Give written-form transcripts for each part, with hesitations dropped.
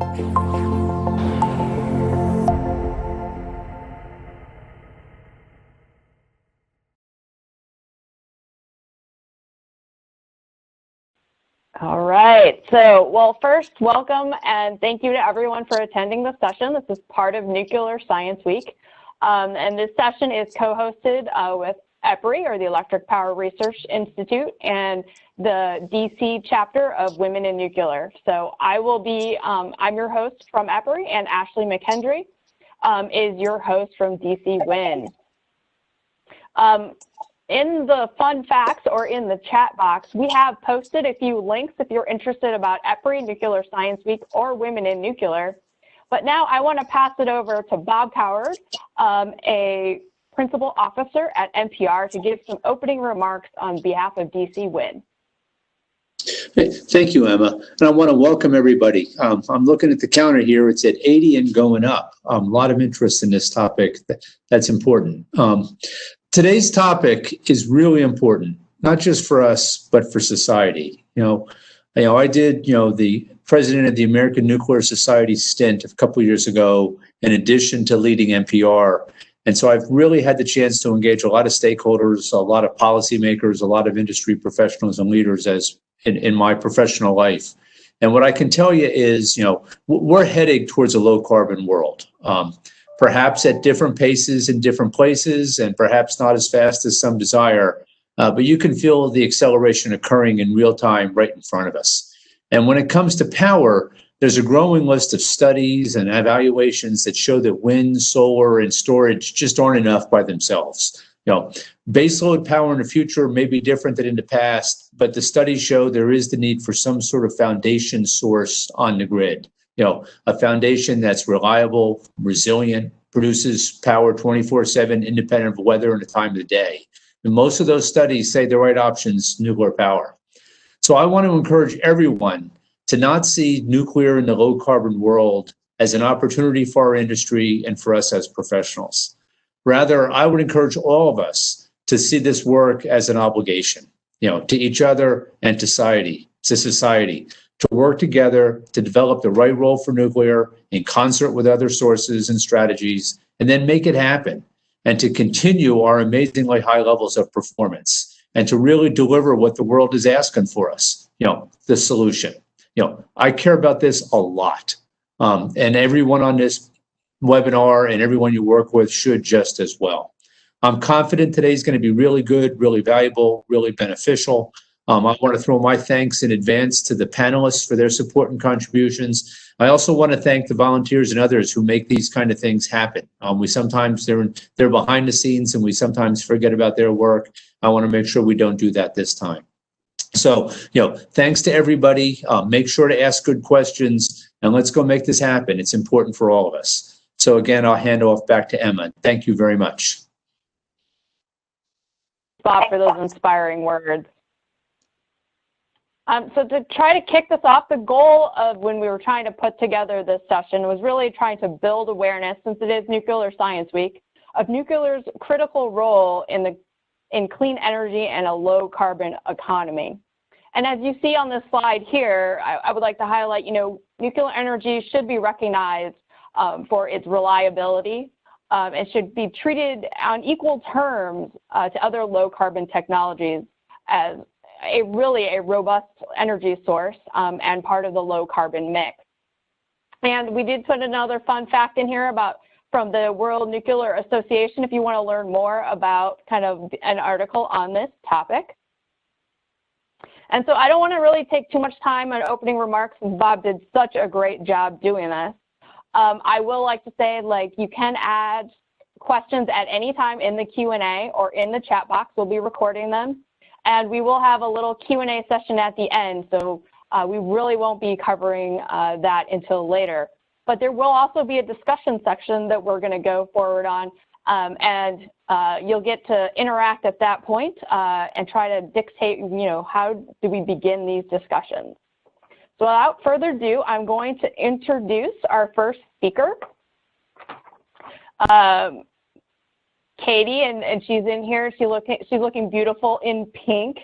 All right, so, well, first, welcome and thank you to everyone for attending the session. This is part of Nuclear Science Week, and this session is co-hosted with EPRI, or the Electric Power Research Institute, and the DC chapter of Women in Nuclear. So I will be, I'm your host from EPRI, and Ashley McHenry is your host from DC WIN. In the fun facts, or in the chat box, we have posted a few links if you're interested about EPRI, Nuclear Science Week, or Women in Nuclear. But now I want to pass it over to Bob Coward, a principal officer at NPR, to give some opening remarks on behalf of DC WIN. Thank you, Emma. And I want to welcome everybody. I'm looking at the counter here. It's at 80 and going up. A lot of interest in this topic. That's important. Today's topic is really important, not just for us, but for society. I did, the president of the American Nuclear Society stint a couple of years ago, in addition to leading NPR. And so I've really had the chance to engage a lot of stakeholders, a lot of policymakers, a lot of industry professionals and leaders in my professional life. And what I can tell you is, we're heading towards a low carbon world. Perhaps at different paces in different places, and perhaps not as fast as some desire, but you can feel the acceleration occurring in real time right in front of us. And when it comes to power, there's a growing list of studies and evaluations that show that wind, solar, and storage just aren't enough by themselves. Baseload power in the future may be different than in the past, but the studies show there is the need for some sort of foundation source on the grid. A foundation that's reliable, resilient, produces power 24/7, independent of weather and the time of the day. And most of those studies say the right option's nuclear power. So I want to encourage everyone to not see nuclear in the low carbon world as an opportunity for our industry and for us as professionals. Rather, I would encourage all of us to see this work as an obligation, to each other and to society. To work together to develop the right role for nuclear in concert with other sources and strategies, and then make it happen, and to continue our amazingly high levels of performance, and to really deliver what the world is asking for us, the solution. I care about this a lot, and everyone on this webinar and everyone you work with should just as well. I'm confident today's going to be really good, really valuable, really beneficial. I want to throw my thanks in advance to the panelists for their support and contributions. I also want to thank the volunteers and others who make these kind of things happen. We sometimes, they're behind the scenes and we sometimes forget about their work. I want to make sure we don't do that this time. So, thanks to everybody. Make sure to ask good questions and let's go make this happen. It's important for all of us. So again, I'll hand off back to Emma. Thank you very much. Bob, for those inspiring words. So to try to kick this off, the goal of when we were trying to put together this session was really trying to build awareness, since it is Nuclear Science Week, of nuclear's critical role in clean energy and a low carbon economy. And as you see on this slide here, I would like to highlight, nuclear energy should be recognized for its reliability. It should be treated on equal terms to other low carbon technologies as a robust energy source and part of the low carbon mix. And we did put another fun fact in here from the World Nuclear Association if you want to learn more about kind of an article on this topic. And so I don't want to really take too much time on opening remarks, since Bob did such a great job doing this. I will like to say, you can add questions at any time in the Q&A or in the chat box. We'll be recording them. And we will have a little Q&A session at the end, so we really won't be covering that until later. But there will also be a discussion section that we're going to go forward on, and you'll get to interact at that point and try to dictate, how do we begin these discussions. So without further ado, I'm going to introduce our first speaker. Katie, and she's in here. She's looking beautiful in pink.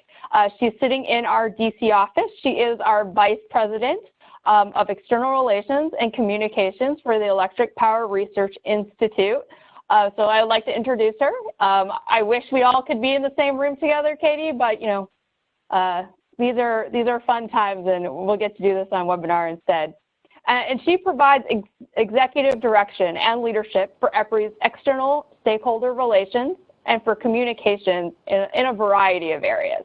She's sitting in our DC office. She is our vice president of External Relations and Communications for the Electric Power Research Institute. So I'd like to introduce her. I wish we all could be in the same room together, Katie, but you know, these are fun times, and we'll get to do this on webinar instead. And she provides executive direction and leadership for EPRI's external stakeholder relations and for communications in a variety of areas.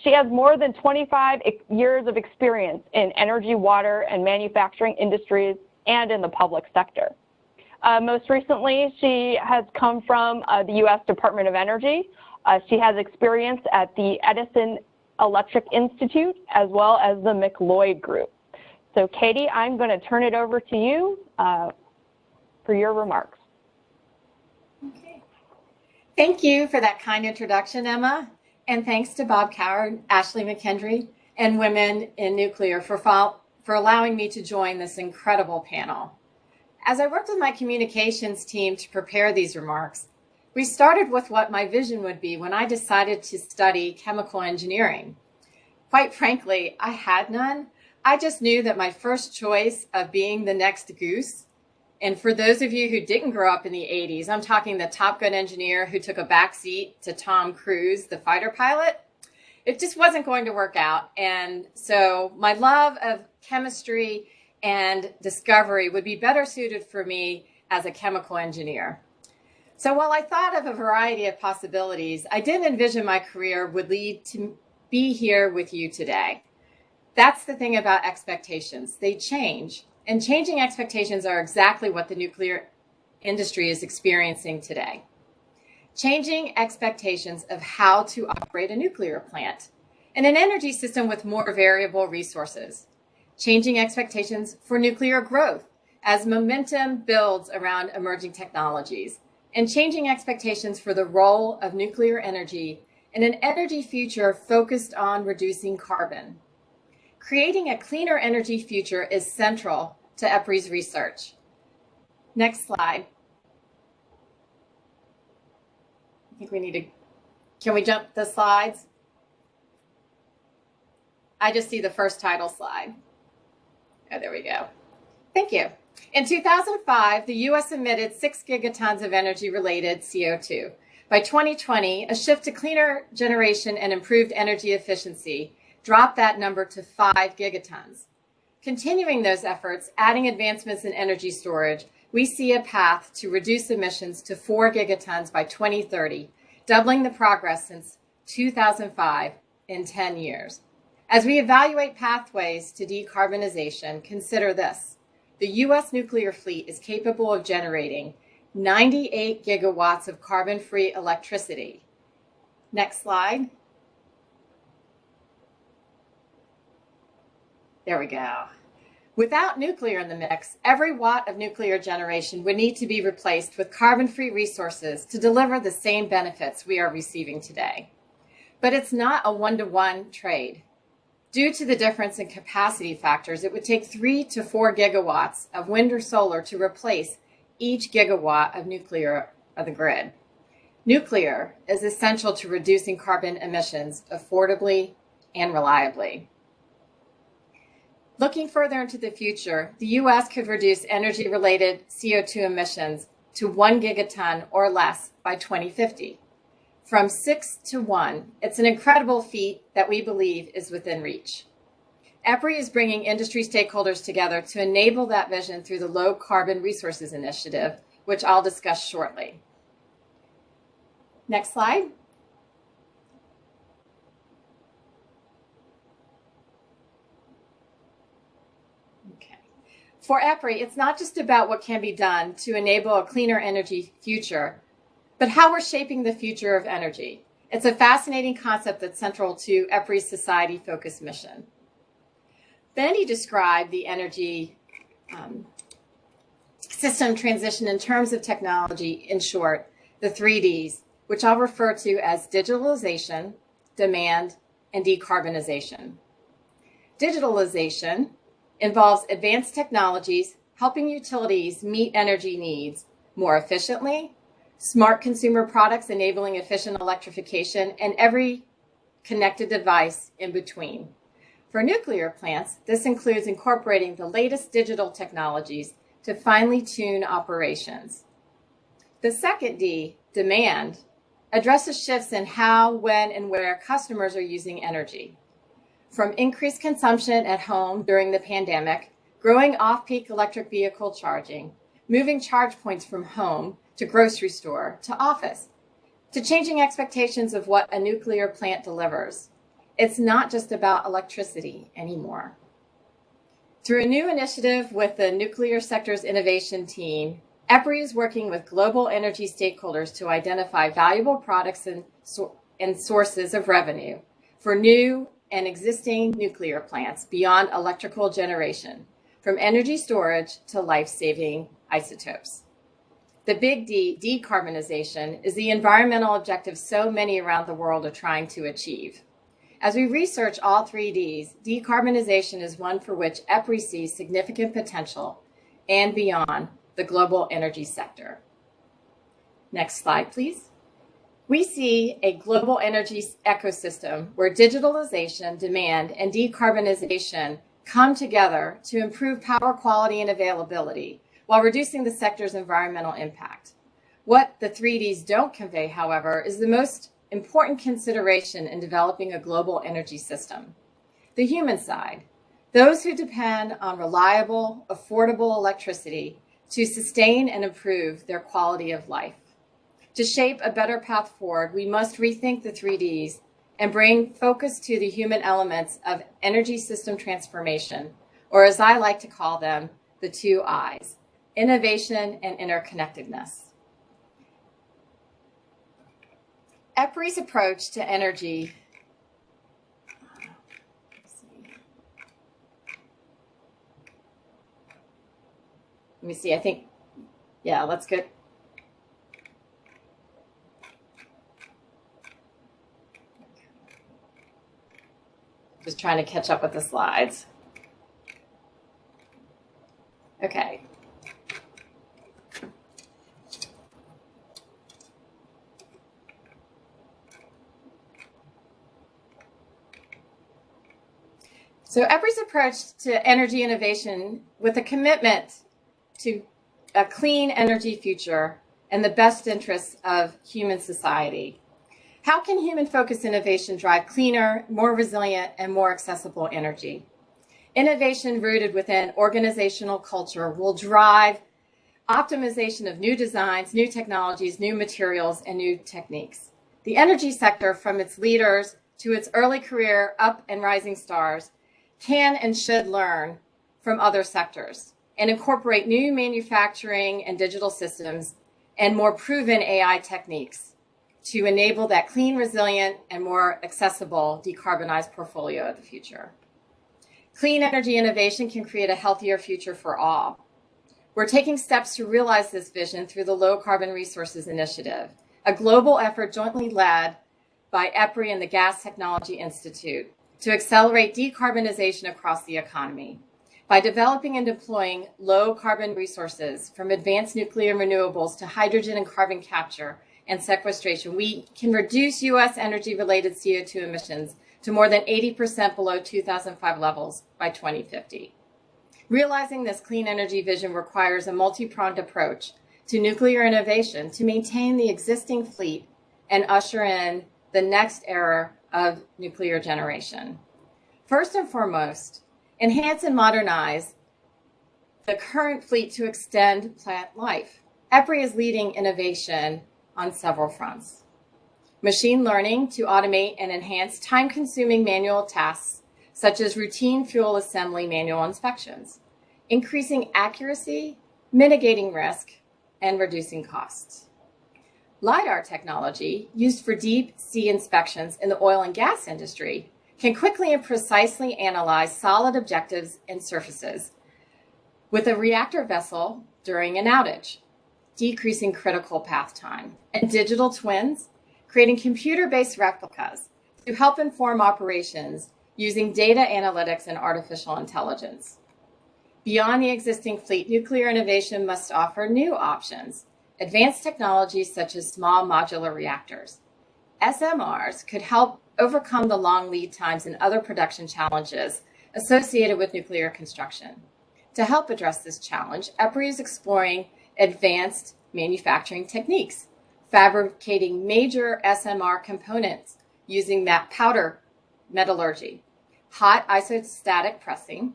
She has more than 25 years of experience in energy, water, and manufacturing industries and in the public sector. Most recently, she has come from the U.S. Department of Energy. She has experience at the Edison Electric Institute as well as the McLeod Group. So Katie, I'm going to turn it over to you for your remarks. Okay. Thank you for that kind introduction, Emma. And thanks to Bob Coward, Ashley McKendry, and Women in Nuclear for allowing me to join this incredible panel. As I worked with my communications team to prepare these remarks, we started with what my vision would be when I decided to study chemical engineering. Quite frankly, I had none. I just knew that my first choice of being the next goose, and for those of you who didn't grow up in the 80s, I'm talking the Top Gun engineer who took a backseat to Tom Cruise, the fighter pilot, it just wasn't going to work out. And so my love of chemistry and discovery would be better suited for me as a chemical engineer. So while I thought of a variety of possibilities, I didn't envision my career would lead to be here with you today. That's the thing about expectations. They change, and changing expectations are exactly what the nuclear industry is experiencing today. Changing expectations of how to operate a nuclear plant and an energy system with more variable resources. Changing expectations for nuclear growth as momentum builds around emerging technologies, and changing expectations for the role of nuclear energy in an energy future focused on reducing carbon. Creating a cleaner energy future is central to EPRI's research. Next slide. I think we need to, can we jump the slides? I just see the first title slide. Oh, there we go. Thank you. In 2005, the US emitted 6 gigatons of energy-related CO2. By 2020, a shift to cleaner generation and improved energy efficiency dropped that number to 5 gigatons. Continuing those efforts, adding advancements in energy storage, we see a path to reduce emissions to 4 gigatons by 2030, doubling the progress since 2005 in 10 years. As we evaluate pathways to decarbonization, consider this. The US nuclear fleet is capable of generating 98 gigawatts of carbon-free electricity. Next slide. There we go. Without nuclear in the mix, every watt of nuclear generation would need to be replaced with carbon-free resources to deliver the same benefits we are receiving today. But it's not a one-to-one trade. Due to the difference in capacity factors, it would take 3 to 4 gigawatts of wind or solar to replace each gigawatt of nuclear of the grid. Nuclear is essential to reducing carbon emissions affordably and reliably. Looking further into the future, the US could reduce energy-related CO2 emissions to 1 gigaton or less by 2050. From 6 to 1, it's an incredible feat that we believe is within reach. EPRI is bringing industry stakeholders together to enable that vision through the Low Carbon Resources Initiative, which I'll discuss shortly. Next slide. For EPRI, it's not just about what can be done to enable a cleaner energy future, but how we're shaping the future of energy. It's a fascinating concept that's central to EPRI's society-focused mission. Benny described the energy system transition in terms of technology, in short, the 3 Ds, which I'll refer to as digitalization, demand, and decarbonization. Digitalization involves advanced technologies helping utilities meet energy needs more efficiently, smart consumer products enabling efficient electrification, and every connected device in between. For nuclear plants, this includes incorporating the latest digital technologies to finely tune operations. The second D, demand, addresses shifts in how, when, and where customers are using energy. From increased consumption at home during the pandemic, growing off-peak electric vehicle charging, moving charge points from home to grocery store to office, to changing expectations of what a nuclear plant delivers. It's not just about electricity anymore. Through a new initiative with the nuclear sector's innovation team, EPRI is working with global energy stakeholders to identify valuable products and sources of revenue for new and existing nuclear plants beyond electrical generation, from energy storage to life-saving isotopes. The big D, decarbonization, is the environmental objective so many around the world are trying to achieve. As we research all three Ds, decarbonization is one for which EPRI sees significant potential and beyond the global energy sector. Next slide, please. We see a global energy ecosystem where digitalization, demand, and decarbonization come together to improve power quality and availability while reducing the sector's environmental impact. What the three Ds don't convey, however, is the most important consideration in developing a global energy system: the human side, those who depend on reliable, affordable electricity to sustain and improve their quality of life. To shape a better path forward, we must rethink the three Ds and bring focus to the human elements of energy system transformation, or as I like to call them, the two Is, innovation and interconnectedness. EPRI's approach to energy, let me see, I think, yeah, let's go. Just trying to catch up with the slides. Okay. So EPRI's approach to energy innovation, with a commitment to a clean energy future and the best interests of human society. How can human-focused innovation drive cleaner, more resilient, and more accessible energy? Innovation rooted within organizational culture will drive optimization of new designs, new technologies, new materials, and new techniques. The energy sector, from its leaders to its early career up and rising stars, can and should learn from other sectors and incorporate new manufacturing and digital systems and more proven AI techniques to enable that clean, resilient, and more accessible decarbonized portfolio of the future. Clean energy innovation can create a healthier future for all. We're taking steps to realize this vision through the Low Carbon Resources Initiative, a global effort jointly led by EPRI and the Gas Technology Institute to accelerate decarbonization across the economy. By developing and deploying low carbon resources, from advanced nuclear renewables to hydrogen and carbon capture and sequestration, we can reduce U.S. energy-related CO2 emissions to more than 80% below 2005 levels by 2050. Realizing this clean energy vision requires a multi-pronged approach to nuclear innovation to maintain the existing fleet and usher in the next era of nuclear generation. First and foremost, enhance and modernize the current fleet to extend plant life. EPRI is leading innovation on several fronts. Machine learning to automate and enhance time-consuming manual tasks, such as routine fuel assembly manual inspections, increasing accuracy, mitigating risk, and reducing costs. LiDAR technology, used for deep sea inspections in the oil and gas industry, can quickly and precisely analyze solid objectives and surfaces with a reactor vessel during an outage, decreasing critical path time. And digital twins, creating computer-based replicas to help inform operations using data analytics and artificial intelligence. Beyond the existing fleet, nuclear innovation must offer new options. Advanced technologies such as small modular reactors. SMRs could help overcome the long lead times and other production challenges associated with nuclear construction. To help address this challenge, EPRI is exploring advanced manufacturing techniques, fabricating major SMR components using powder metallurgy, hot isostatic pressing,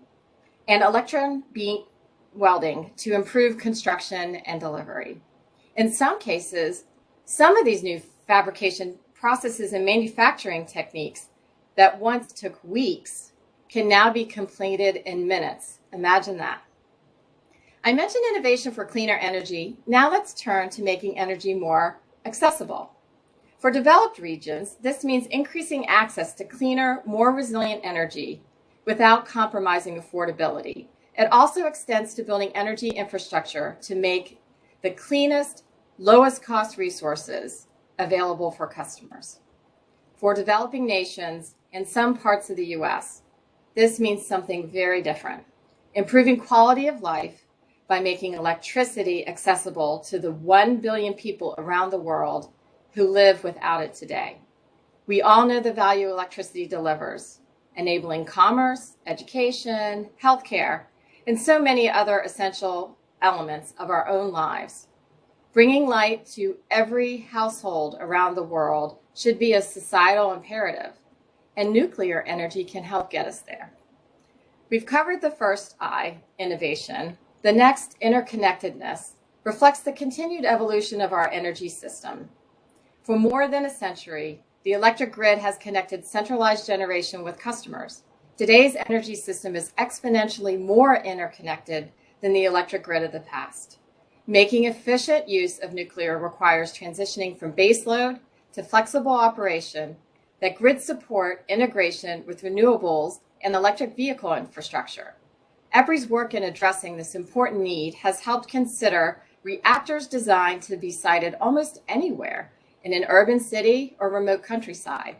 and electron beam welding to improve construction and delivery. In some cases, some of these new fabrication processes and manufacturing techniques that once took weeks can now be completed in minutes. Imagine that. I mentioned innovation for cleaner energy. Now let's turn to making energy more accessible. For developed regions, this means increasing access to cleaner, more resilient energy without compromising affordability. It also extends to building energy infrastructure to make the cleanest, lowest cost resources available for customers. For developing nations and some parts of the US, this means something very different. Improving quality of life by making electricity accessible to the 1 billion people around the world who live without it today. We all know the value electricity delivers, enabling commerce, education, healthcare, and so many other essential elements of our own lives. Bringing light to every household around the world should be a societal imperative, and nuclear energy can help get us there. We've covered the first I, innovation. The next, interconnectedness, reflects the continued evolution of our energy system. For more than a century, the electric grid has connected centralized generation with customers. Today's energy system is exponentially more interconnected than the electric grid of the past. Making efficient use of nuclear requires transitioning from baseload to flexible operation that grid support integration with renewables and electric vehicle infrastructure. EPRI's work in addressing this important need has helped consider reactors designed to be sited almost anywhere in an urban city or remote countryside.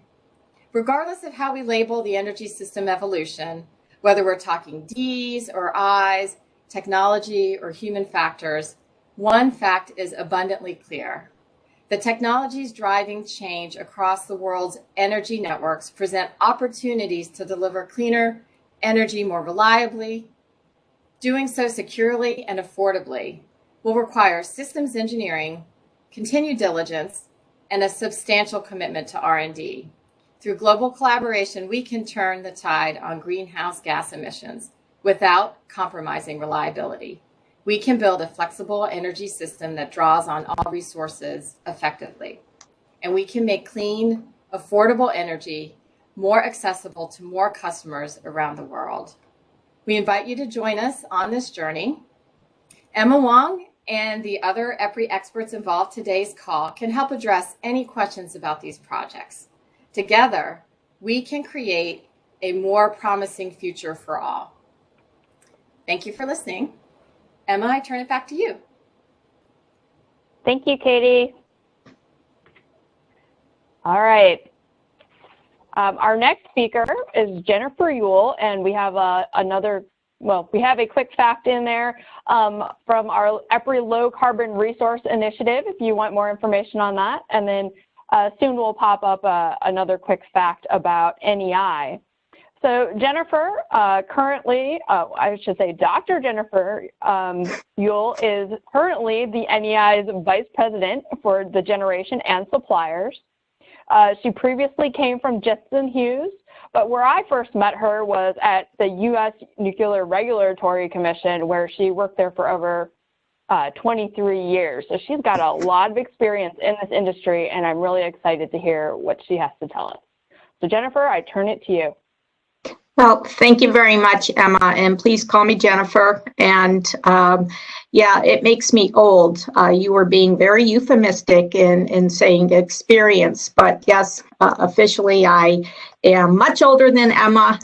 Regardless of how we label the energy system evolution, whether we're talking Ds or Is, technology or human factors, one fact is abundantly clear. The technologies driving change across the world's energy networks present opportunities to deliver cleaner energy more reliably. Doing so securely and affordably will require systems engineering, continued diligence, and a substantial commitment to R&D. Through global collaboration, we can turn the tide on greenhouse gas emissions without compromising reliability. We can build a flexible energy system that draws on all resources effectively. And we can make clean, affordable energy more accessible to more customers around the world. We invite you to join us on this journey. Emma Wong and the other EPRI experts involved in today's call can help address any questions about these projects. Together, we can create a more promising future for all. Thank you for listening. Emma, I turn it back to you. Thank you, Katie. All right. Our next speaker is Jennifer Ewell, and we have we have a quick fact in there from our EPRI Low Carbon Resource Initiative, if you want more information on that. And then soon we'll pop up another quick fact about NEI. So Jennifer, Dr. Jennifer Ewell is currently the NEI's Vice President for the Generation and Suppliers. She previously came from Jetson Hughes, but where I first met her was at the U.S. Nuclear Regulatory Commission, where she worked there for over 23 years. So she's got a lot of experience in this industry, and I'm really excited to hear what she has to tell us. So Jennifer, I turn it to you. Well, thank you very much, Emma, and please call me Jennifer. And yeah, it makes me old. You were being very euphemistic in saying experience, but yes, officially I am much older than Emma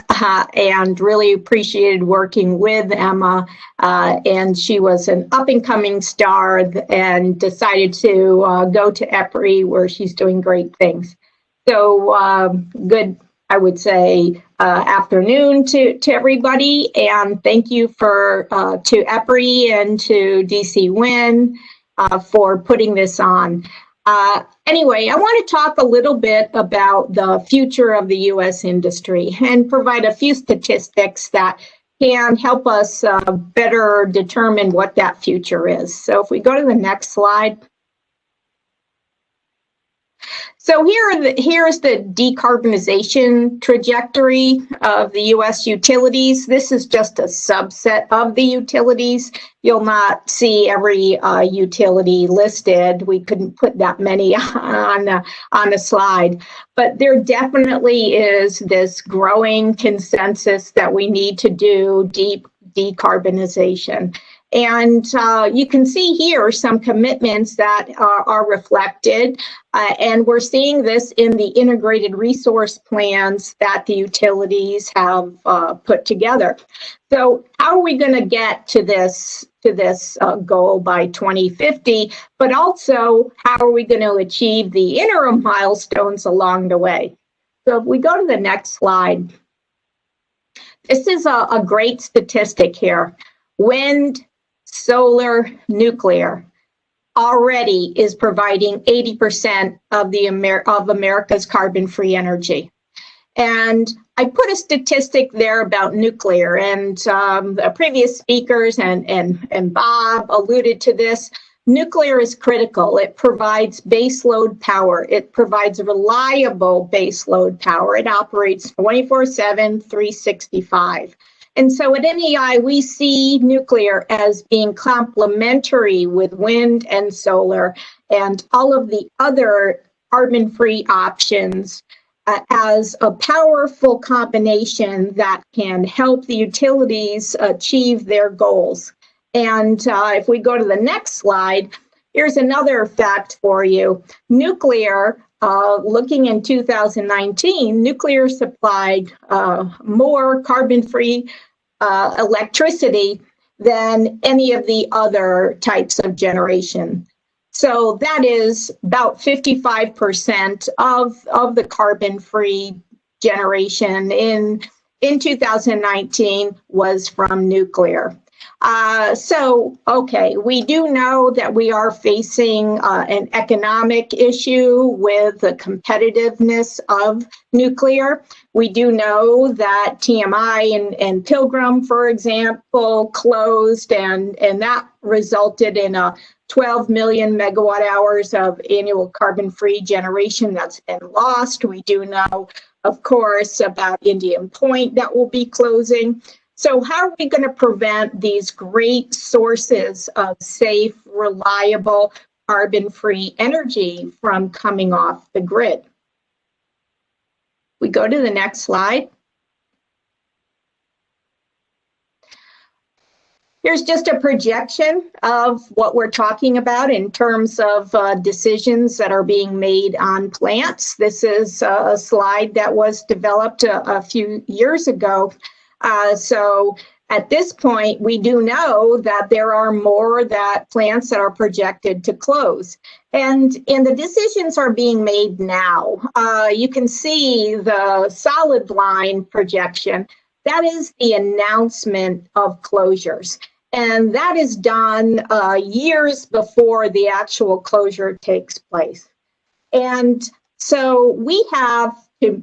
and really appreciated working with Emma. And she was an up-and-coming star and decided to go to EPRI, where she's doing great things. So good, I would say, afternoon to everybody, and thank you to EPRI and to DC Win for putting this on. Anyway, I want to talk a little bit about the future of the U.S. industry and provide a few statistics that can help us better determine what that future is. So if we go to the next slide. So here's the decarbonization trajectory of the U.S. utilities. This is just a subset of the utilities. You'll not see every utility listed. We couldn't put that many on a slide. But there definitely is this growing consensus that we need to do deep decarbonization. And you can see here some commitments that are reflected, and we're seeing this in the integrated resource plans that the utilities have put together. So how are we going to get to this goal by 2050, but also how are we going to achieve the interim milestones along the way? So if we go to the next slide, this is a great statistic here. Wind, solar, nuclear already is providing 80% of America's carbon-free energy. And I put a statistic there about nuclear, and the previous speakers and Bob alluded to this. Nuclear is critical. It provides baseload power. It provides reliable baseload power. It operates 24/7, 365. And so at NEI, we see nuclear as being complementary with wind and solar and all of the other carbon-free options as a powerful combination that can help the utilities achieve their goals. And if we go to the next slide, here's another fact for you. Nuclear, looking in 2019, nuclear supplied more carbon-free electricity than any of the other types of generation. So that is about 55% of the carbon-free generation in 2019 was from nuclear. Okay, we do know that we are facing an economic issue with the competitiveness of nuclear. We do know that TMI and Pilgrim, for example, closed, and that resulted in a 12 million megawatt hours of annual carbon-free generation that's been lost. We do know, of course, about Indian Point that will be closing. So how are we going to prevent these great sources of safe, reliable, carbon-free energy from coming off the grid? We go to the next slide. Here's just a projection of what we're talking about in terms of decisions that are being made on plants. This is a slide that was developed a few years ago. So at this point, we do know that there are more plants that are projected to close. And the decisions are being made now. You can see the solid line projection. That is the announcement of closures. And that is done years before the actual closure takes place. And so we have to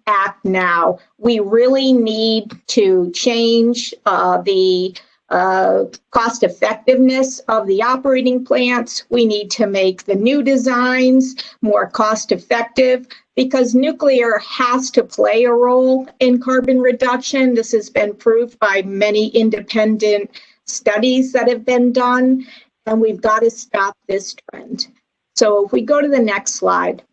act now. We really need to change the cost effectiveness of the operating plants. We need to make the new designs more cost effective because nuclear has to play a role in carbon reduction. This has been proved by many independent studies that have been done, and we've got to stop this trend. So if we go to the next slide.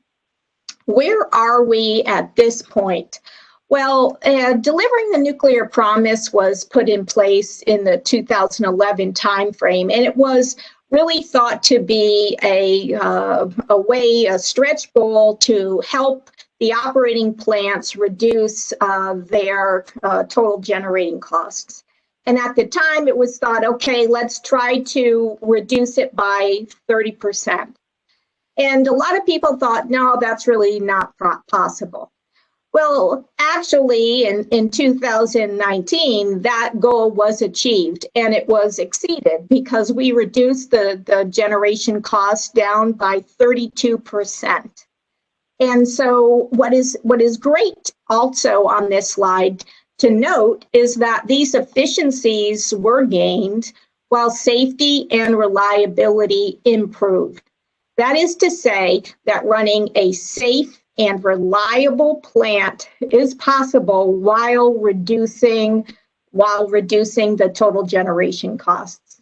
Where are we at this point? Well, delivering the nuclear promise was put in place in the 2011 timeframe, and it was really thought to be a stretch goal to help the operating plants reduce their total generating costs. And at the time, it was thought, okay, let's try to reduce it by 30%. And a lot of people thought, no, that's really not possible. Well, actually, in 2019, that goal was achieved and it was exceeded because we reduced the generation cost down by 32%. And so what is great also on this slide to note is that these efficiencies were gained while safety and reliability improved. That is to say that running a safe and reliable plant is possible while reducing the total generation costs.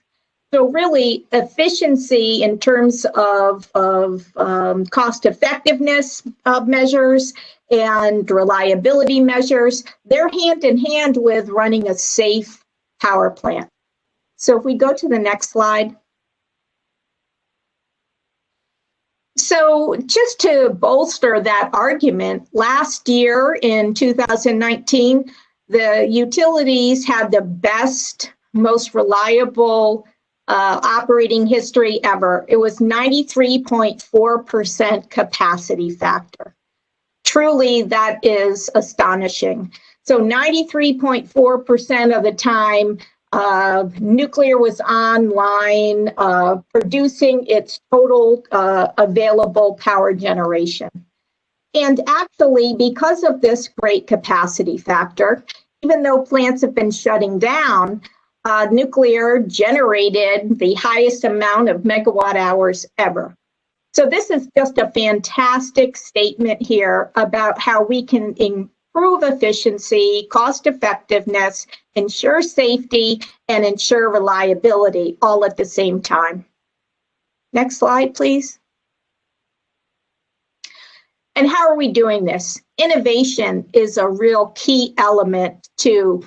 So really, efficiency in terms of cost effectiveness measures and reliability measures, they're hand in hand with running a safe power plant. So if we go to the next slide. So just to bolster that argument, last year in 2019, the utilities had the best, most reliable operating history ever. It was 93.4% capacity factor. Truly, that is astonishing. So 93.4% of the time, nuclear was online, producing its total available power generation. And actually, because of this great capacity factor, even though plants have been shutting down, nuclear generated the highest amount of megawatt hours ever. So this is just a fantastic statement here about how we can improve efficiency, cost effectiveness, ensure safety, and ensure reliability all at the same time. Next slide, please. And how are we doing this? Innovation is a real key element to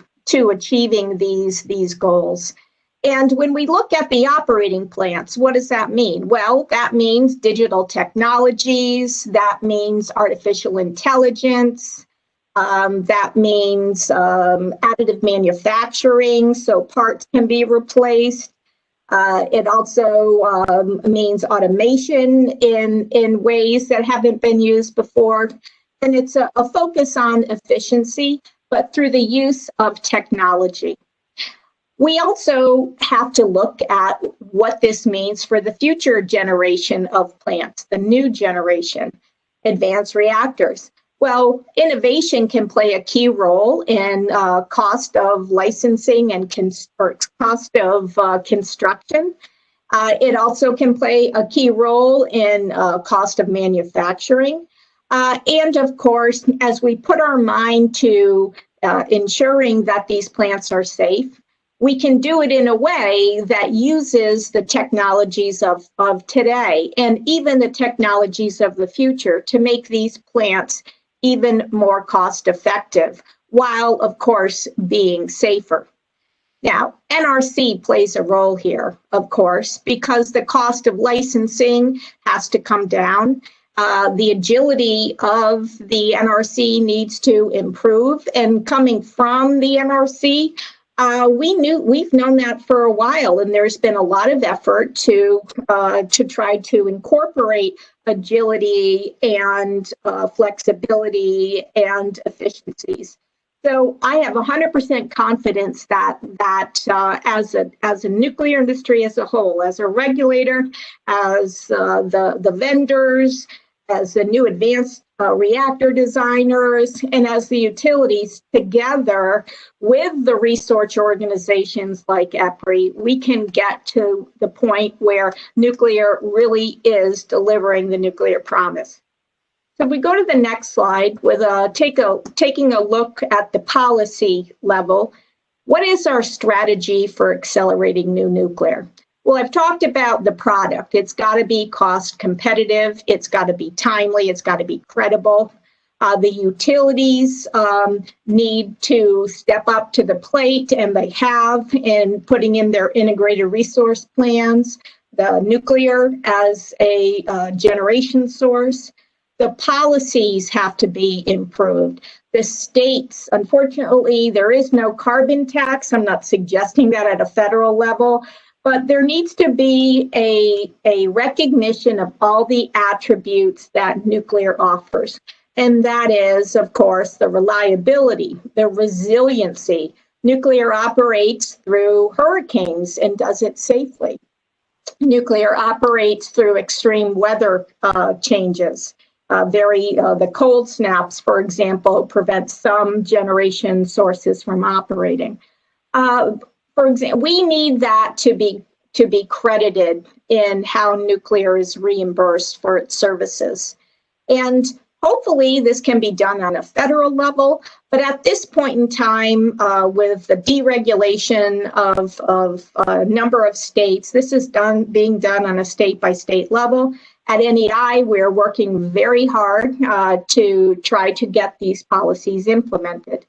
achieving these goals. And when we look at the operating plants, what does that mean? Well, that means digital technologies, that means artificial intelligence, that means additive manufacturing, so parts can be replaced. It also means automation in ways that haven't been used before. And it's a focus on efficiency, but through the use of technology. We also have to look at what this means for the future generation of plants, the new generation, advanced reactors. Well, innovation can play a key role in cost of licensing and cost of construction. It also can play a key role in cost of manufacturing. And of course, as we put our mind to ensuring that these plants are safe, we can do it in a way that uses the technologies of today and even the technologies of the future to make these plants even more cost effective, while of course being safer. Now, NRC plays a role here, of course, because the cost of licensing has to come down. The agility of the NRC needs to improve, and coming from the NRC, we've known that for a while, and there's been a lot of effort to try to incorporate agility and flexibility and efficiencies. So I have 100% confidence that as a nuclear industry as a whole, as a regulator, as the vendors, as the new advanced reactor designers, and as the utilities together with the research organizations like EPRI, we can get to the point where nuclear really is delivering the nuclear promise. So if we go to the next slide with taking a look at the policy level, what is our strategy for accelerating new nuclear? Well, I've talked about the product. It's got to be cost competitive. It's got to be timely. It's got to be credible. The utilities need to step up to the plate, and they have in putting in their integrated resource plans, the nuclear as a generation source. The policies have to be improved. The states, unfortunately, there is no carbon tax. I'm not suggesting that at a federal level, but there needs to be a recognition of all the attributes that nuclear offers. And that is, of course, the reliability, the resiliency. Nuclear operates through hurricanes and does it safely. Nuclear operates through extreme weather changes. The cold snaps, for example, prevent some generation sources from operating. For example, we need that to be credited in how nuclear is reimbursed for its services. And hopefully this can be done on a federal level, but at this point in time, with the deregulation of a number of states, this is being done on a state-by-state level. At NEI, we're working very hard to try to get these policies implemented.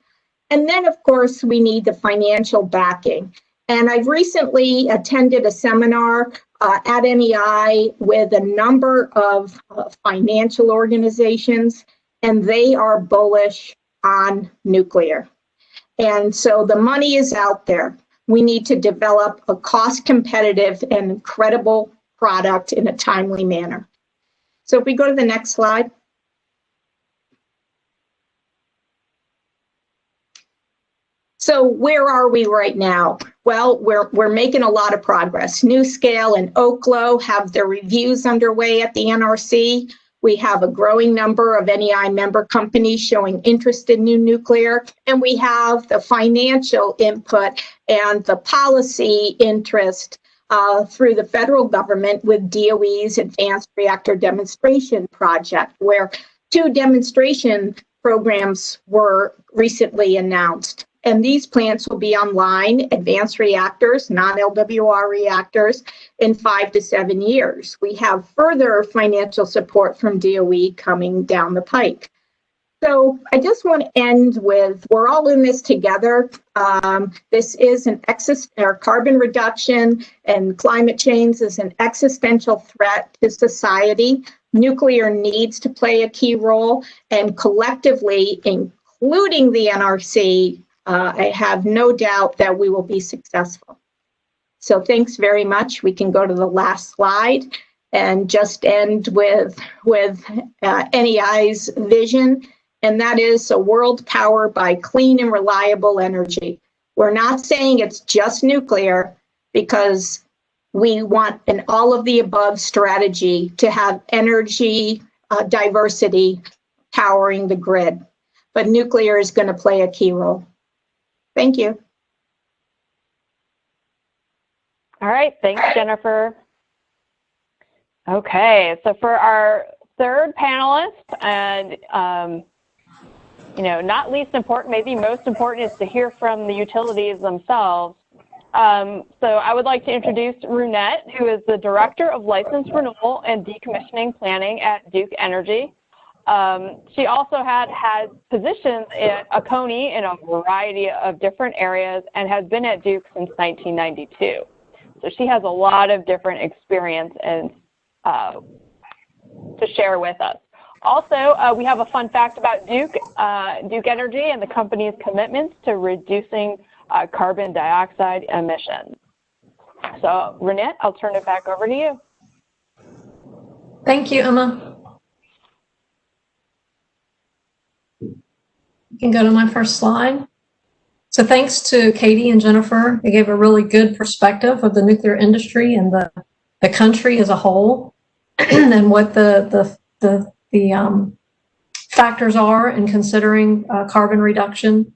And then, of course, we need the financial backing. And I've recently attended a seminar at NEI with a number of financial organizations, and they are bullish on nuclear. And so the money is out there. We need to develop a cost-competitive and credible product in a timely manner. So if we go to the next slide. So where are we right now? Well, we're making a lot of progress. NuScale and Oklo have their reviews underway at the NRC. We have a growing number of NEI member companies showing interest in new nuclear, and we have the financial input and the policy interest through the federal government with DOE's Advanced Reactor Demonstration Project, where 2 demonstration programs were recently announced. And these plants will be online, advanced reactors, non-LWR reactors, in 5 to 7 years. We have further financial support from DOE coming down the pike. So I just want to end with, we're all in this together. This is carbon reduction and climate change is an existential threat to society. Nuclear needs to play a key role, and collectively, including the NRC, I have no doubt that we will be successful. So thanks very much. We can go to the last slide and just end with NEI's vision, and that is a world powered by clean and reliable energy. We're not saying it's just nuclear, because we want an all of the above strategy to have energy diversity powering the grid. But nuclear is going to play a key role. Thank you. All right, thanks, Jennifer. Okay, so for our third panelist, and not least important, maybe most important, is to hear from the utilities themselves. So I would like to introduce Runette, who is the Director of License Renewal and Decommissioning Planning at Duke Energy. She also has positions at Oconee in a variety of different areas and has been at Duke since 1992. So she has a lot of different experience and to share with us. Also, we have a fun fact about Duke Energy and the company's commitments to reducing carbon dioxide emissions. So, Runette, I'll turn it back over to you. Thank you, Emma. You can go to my first slide. So thanks to Katie and Jennifer, they gave a really good perspective of the nuclear industry and the country as a whole, and what the factors are in considering carbon reduction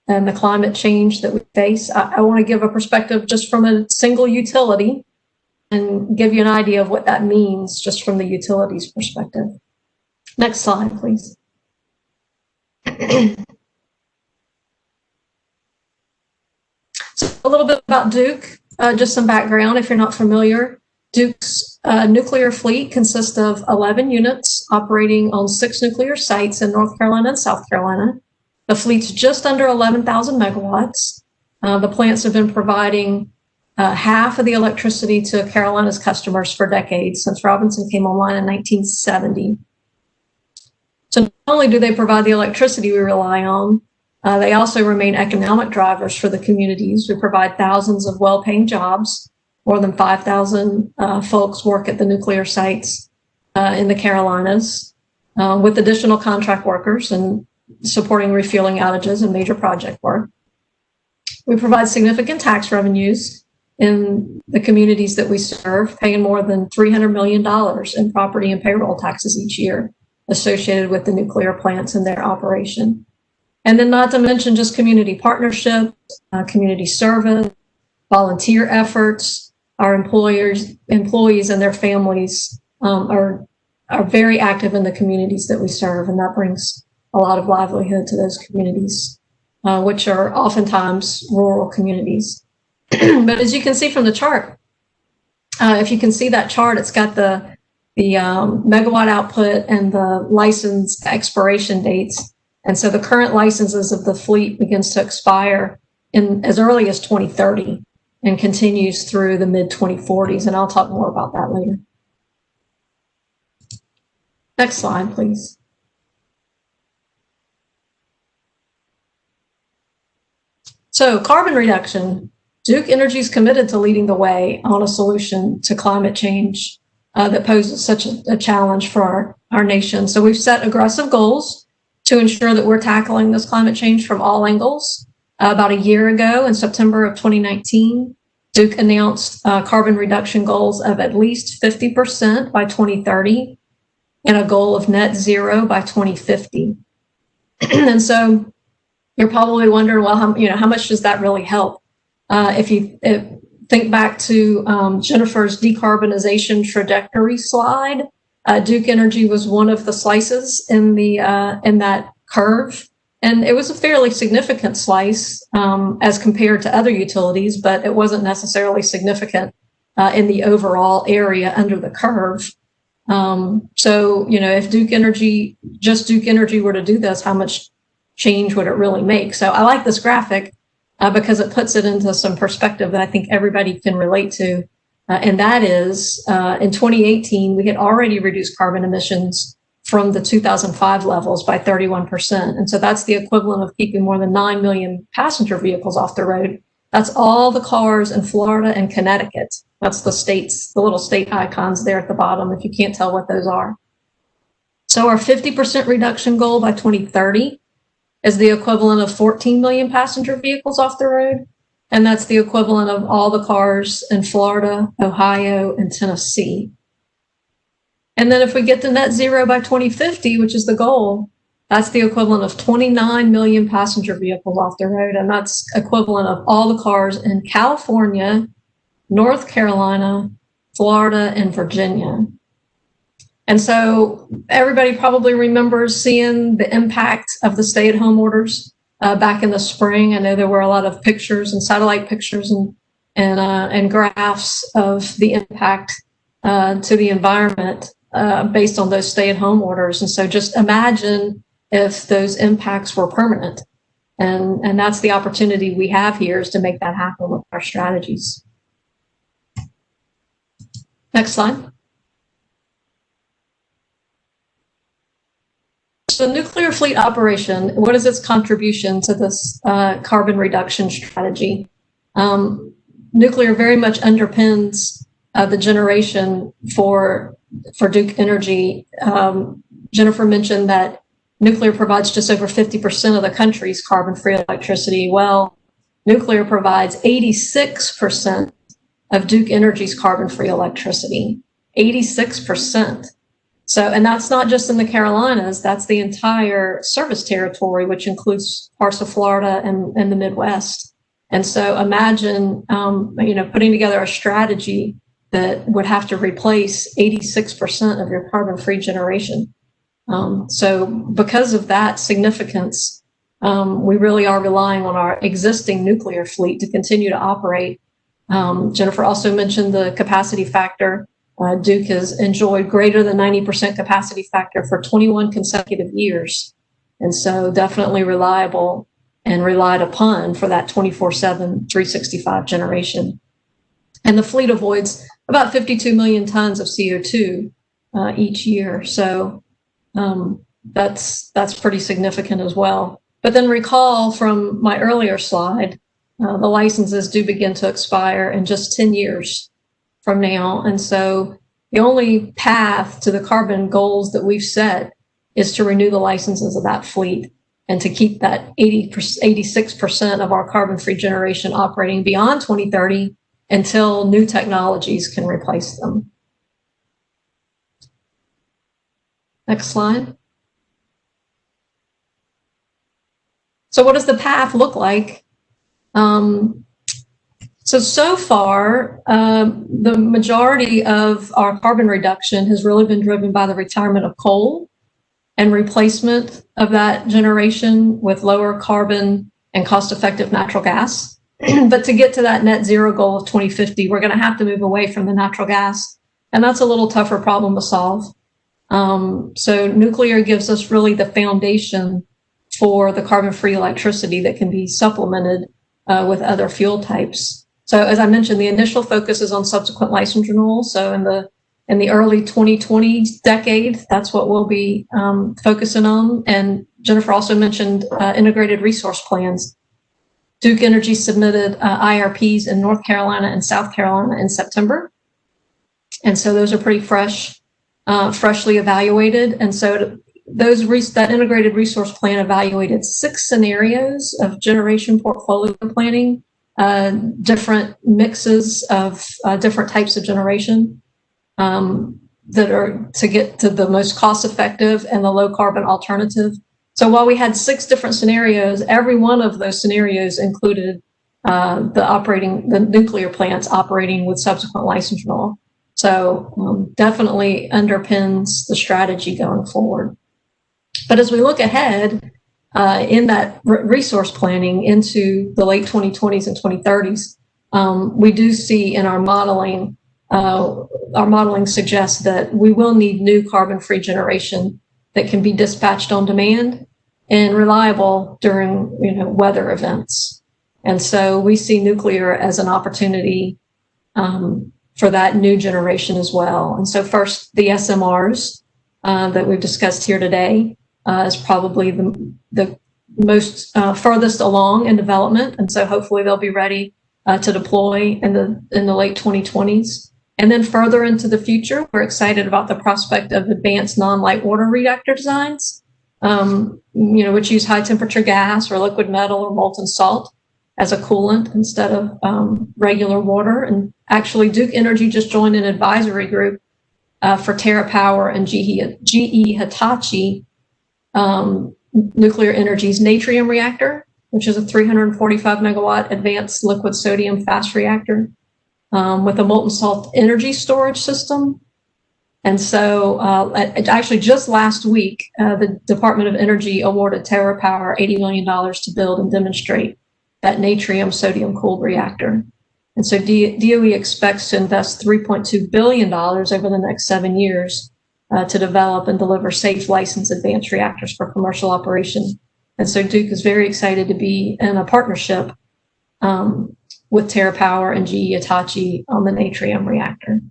and the climate change that we face. I want to give a perspective just from a single utility and give you an idea of what that means just from the utility's perspective. Next slide, please. So a little bit about Duke, just some background if you're not familiar. Duke's nuclear fleet consists of 11 units operating on 6 nuclear sites in North Carolina and South Carolina. The fleet's just under 11,000 megawatts. The plants have been providing half of the electricity to Carolina's customers for decades, since Robinson came online in 1970. So not only do they provide the electricity we rely on, they also remain economic drivers for the communities. We provide thousands of well-paying jobs. More than 5,000 folks work at the nuclear sites in the Carolinas. with additional contract workers and supporting refueling outages and major project work. We provide significant tax revenues in the communities that we serve, paying more than $300 million in property and payroll taxes each year associated with the nuclear plants and their operation. And then not to mention just community partnerships, community service, volunteer efforts. Our employees and their families are very active in the communities that we serve, and that brings a lot of livelihood to those communities, which are oftentimes rural communities. But as you can see from the chart, if you can see that chart, it's got the megawatt output and the license expiration dates. And so the current licenses of the fleet begins to expire in as early as 2030 and continues through the mid-2040s. And I'll talk more about that later. Next slide, please. So carbon reduction. Duke Energy is committed to leading the way on a solution to climate change that poses such a challenge for our nation. So we've set aggressive goals to ensure that we're tackling this climate change from all angles. About a year ago, in September of 2019, Duke announced carbon reduction goals of at least 50% by 2030 and a goal of net zero by 2050. And so you're probably wondering, well, how much does that really help? If you think back to Jennifer's decarbonization trajectory slide, Duke Energy was one of the slices in that curve, and it was a fairly significant slice as compared to other utilities, but it wasn't necessarily significant in the overall area under the curve. So, if Duke Energy were to do this, how much change would it really make? So I like this graphic because it puts it into some perspective that I think everybody can relate to. And that is, in 2018, we had already reduced carbon emissions from the 2005 levels by 31%. And so that's the equivalent of keeping more than 9 million passenger vehicles off the road. That's all the cars in Florida and Connecticut. That's the states, the little state icons there at the bottom, if you can't tell what those are. So our 50% reduction goal by 2030 is the equivalent of 14 million passenger vehicles off the road. And that's the equivalent of all the cars in Florida, Ohio, and Tennessee. And then if we get to net zero by 2050, which is the goal, that's the equivalent of 29 million passenger vehicles off the road. And that's equivalent of all the cars in California, North Carolina, Florida, and Virginia. And so everybody probably remembers seeing the impact of the stay-at-home orders back in the spring. I know there were a lot of pictures and satellite pictures and graphs of the impact to the environment based on those stay-at-home orders. And so just imagine if those impacts were permanent. And that's the opportunity we have here, is to make that happen with our strategies. Next slide. So nuclear fleet operation, what is its contribution to this carbon reduction strategy? Nuclear very much underpins the generation for Duke Energy. Jennifer mentioned that nuclear provides just over 50% of the country's carbon-free electricity. Well, nuclear provides 86% of Duke Energy's carbon-free electricity, 86%. So, and that's not just in the Carolinas, that's the entire service territory, which includes parts of Florida and the Midwest. And so imagine, putting together a strategy that would have to replace 86% of your carbon-free generation. So because of that significance, we really are relying on our existing nuclear fleet to continue to operate. Jennifer also mentioned the capacity factor. Duke has enjoyed greater than 90% capacity factor for 21 consecutive years. And so definitely reliable and relied upon for that 24/7, 365 generation. And the fleet avoids about 52 million tons of CO2 each year. So that's pretty significant as well. But then recall from my earlier slide, the licenses do begin to expire in just 10 years from now. And so the only path to the carbon goals that we've set is to renew the licenses of that fleet and to keep that 86% of our carbon-free generation operating beyond 2030 until new technologies can replace them. Next slide. So what does the path look like? So far, the majority of our carbon reduction has really been driven by the retirement of coal and replacement of that generation with lower carbon and cost-effective natural gas. But to get to that net zero goal of 2050, we're going to have to move away from the natural gas, and that's a little tougher problem to solve. So nuclear gives us really the foundation for the carbon-free electricity that can be supplemented with other fuel types. So as I mentioned, the initial focus is on subsequent license renewal. So in the early 2020s decade, that's what we'll be focusing on. And Jennifer also mentioned integrated resource plans. Duke Energy submitted IRPs in North Carolina and South Carolina in September. And so those are pretty fresh, freshly evaluated. And so that integrated resource plan evaluated 6 scenarios of generation portfolio planning, different mixes of different types of generation that are to get to the most cost effective and the low carbon alternative. So while we had 6 different scenarios, every one of those scenarios included the nuclear plants operating with subsequent license renewal. So definitely underpins the strategy going forward. But as we look ahead in that resource planning into the late 2020s and 2030s, we do see in our modeling suggests that we will need new carbon-free generation that can be dispatched on demand and reliable during weather events. And so we see nuclear as an opportunity for that new generation as well. And so first, the SMRs that we've discussed here today is probably the most furthest along in development. And so hopefully they'll be ready to deploy in the late 2020s. And then further into the future, we're excited about the prospect of advanced non-light water reactor designs, which use high temperature gas or liquid metal or molten salt as a coolant instead of regular water. And actually, Duke Energy just joined an advisory group for TerraPower and GE Hitachi Nuclear Energy's Natrium reactor, which is a 345 megawatt advanced liquid sodium fast reactor with a molten salt energy storage system. And so actually just last week, the Department of Energy awarded TerraPower $80 million to build and demonstrate that Natrium sodium cooled reactor. And so DOE expects to invest $3.2 billion over the next 7 years to develop and deliver safe licensed advanced reactors for commercial operation. And so Duke is very excited to be in a partnership with TerraPower and GE Hitachi on the Natrium reactor.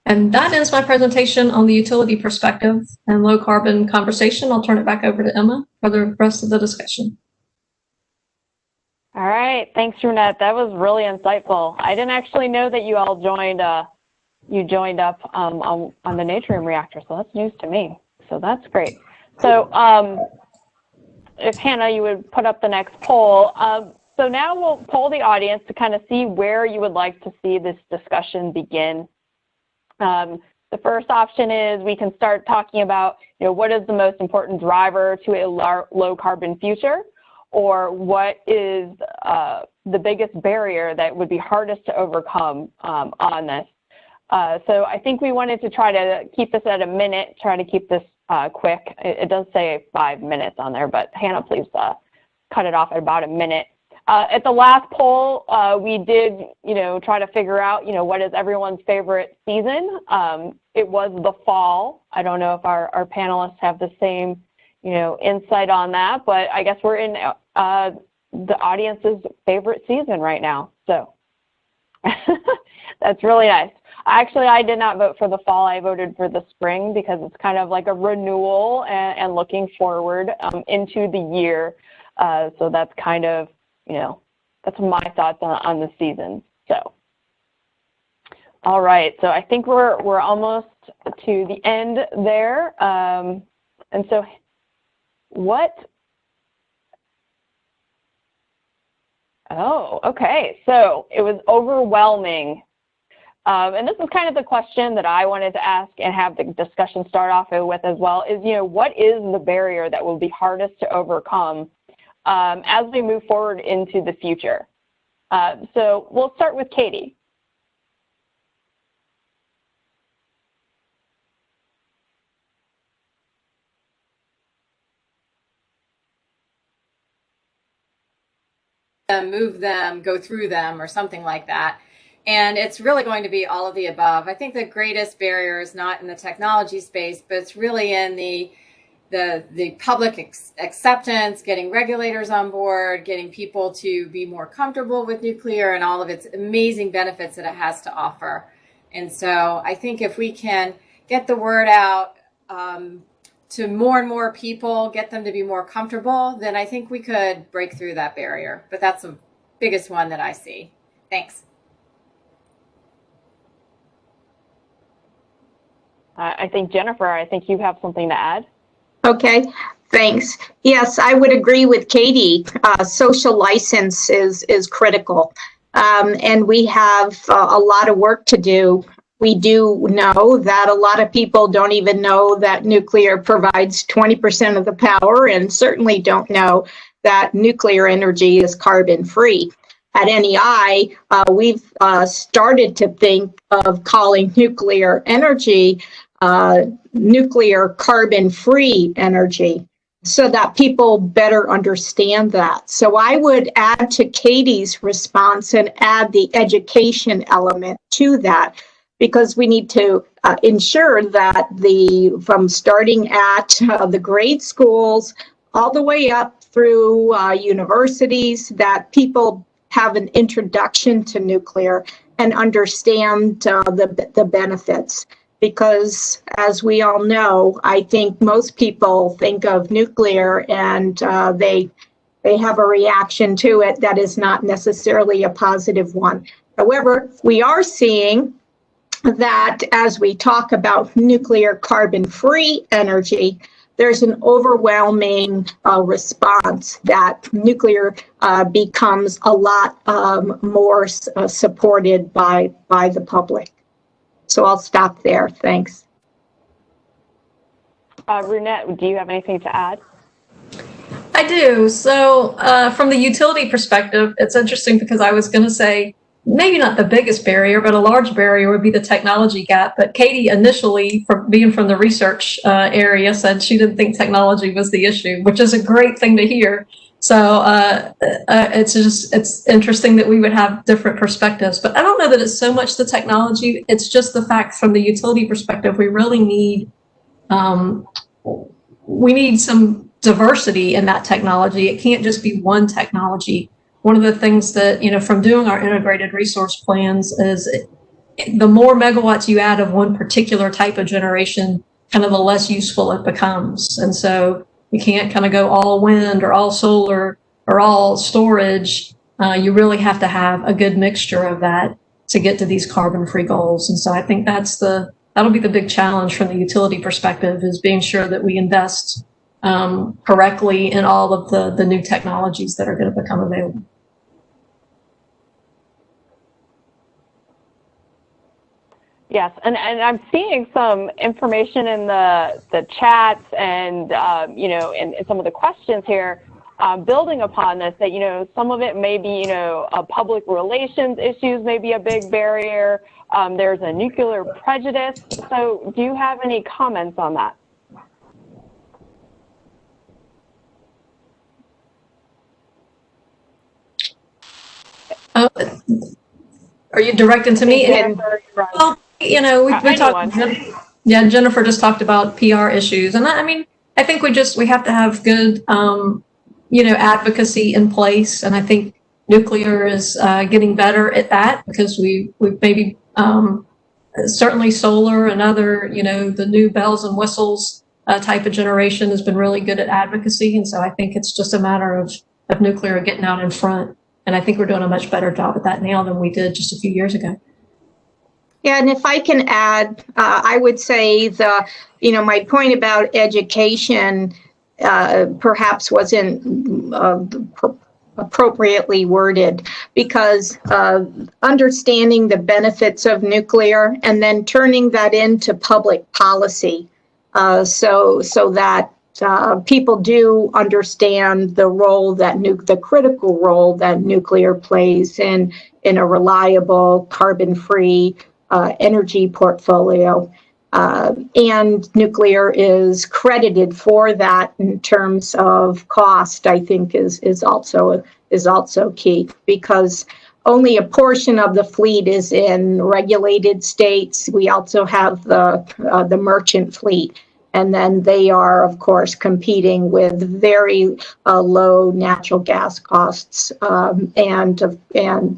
And that ends my presentation on the utility perspective and low carbon conversation. I'll turn it back over to Emma for the rest of the discussion. All right, thanks, Renette. That was really insightful. I didn't actually know that you all joined up on the Natrium reactor, so that's news to me. So that's great. So if Hannah, you would put up the next poll. So now we'll poll the audience to kind of see where you would like to see this discussion begin. The first option is we can start talking about, what is the most important driver to a low carbon future, or what is the biggest barrier that would be hardest to overcome on this. So I think we wanted to try to keep this at a minute, try to keep this quick. It does say 5 minutes on there, but Hannah, please cut it off at about a minute. At the last poll, we did, try to figure out, what is everyone's favorite season. It was the fall. I don't know if our panelists have the same, insight on that, but I guess we're in the audience's favorite season right now. So that's really nice. Actually, I did not vote for the fall. I voted for the spring because it's kind of like a renewal and looking forward into the year. So that's kind of, that's my thoughts on the season. So, all right. So I think we're almost to the end there. And so oh, okay. So it was overwhelming. And this is kind of the question that I wanted to ask and have the discussion start off with as well is, what is the barrier that will be hardest to overcome as we move forward into the future? So we'll start with Katie. Move them, go through them, or something like that. And it's really going to be all of the above. I think the greatest barrier is not in the technology space, but it's really in the public acceptance, getting regulators on board, getting people to be more comfortable with nuclear and all of its amazing benefits that it has to offer. And so I think if we can get the word out to more and more people, get them to be more comfortable, then I think we could break through that barrier. But that's the biggest one that I see. Thanks. I think, Jennifer, I think you have something to add. Okay, thanks. Yes, I would agree with Katie. Social license is critical. And we have a lot of work to do. We do know that a lot of people don't even know that nuclear provides 20% of the power, and certainly don't know that nuclear energy is carbon free. At NEI, we've started to think of calling nuclear energy nuclear carbon-free energy so that people better understand that. So I would add to Katie's response and add the education element to that, because we need to ensure that from starting at the grade schools all the way up through universities, that people have an introduction to nuclear and understand the benefits. Because as we all know, I think most people think of nuclear and they have a reaction to it that is not necessarily a positive one. However, we are seeing that as we talk about nuclear carbon-free energy, there's an overwhelming response that nuclear becomes a lot more supported by the public. So I'll stop there. Thanks. Runette, do you have anything to add? I do. So from the utility perspective, it's interesting because I was going to say maybe not the biggest barrier, but a large barrier would be the technology gap. But Katie initially, being from the research area, said she didn't think technology was the issue, which is a great thing to hear. So it's interesting that we would have different perspectives, but I don't know that it's so much the technology. It's just the fact from the utility perspective, we really need some diversity in that technology. It can't just be one technology. One of the things that, from doing our integrated resource plans is the more megawatts you add of one particular type of generation, kind of the less useful it becomes. And so you can't kind of go all wind or all solar or all storage. You really have to have a good mixture of that to get to these carbon-free goals. And so I think that'll be the big challenge from the utility perspective, is being sure that we invest correctly in all of the new technologies that are going to become available. Yes, and I'm seeing some information in the chats and in some of the questions here, building upon this, that some of it may be public relations issues may be a big barrier. There's a nuclear prejudice. So, do you have any comments on that? Are you directing to me? Well, we talked. Yeah, Jennifer just talked about PR issues, and I think we have to have good, advocacy in place, and I think nuclear is getting better at that, because we maybe certainly solar and other, the new bells and whistles type of generation has been really good at advocacy, and so I think it's just a matter of nuclear getting out in front, and I think we're doing a much better job at that now than we did just a few years ago. And if I can add, I would say my point about education perhaps wasn't appropriately worded, because understanding the benefits of nuclear and then turning that into public policy, so that people do understand the role that the critical role that nuclear plays in a reliable, carbon-free energy portfolio. And nuclear is credited for that in terms of cost, I think is also key, because only a portion of the fleet is in regulated states. We also have the merchant fleet, and then they are, of course, competing with very low natural gas costs, and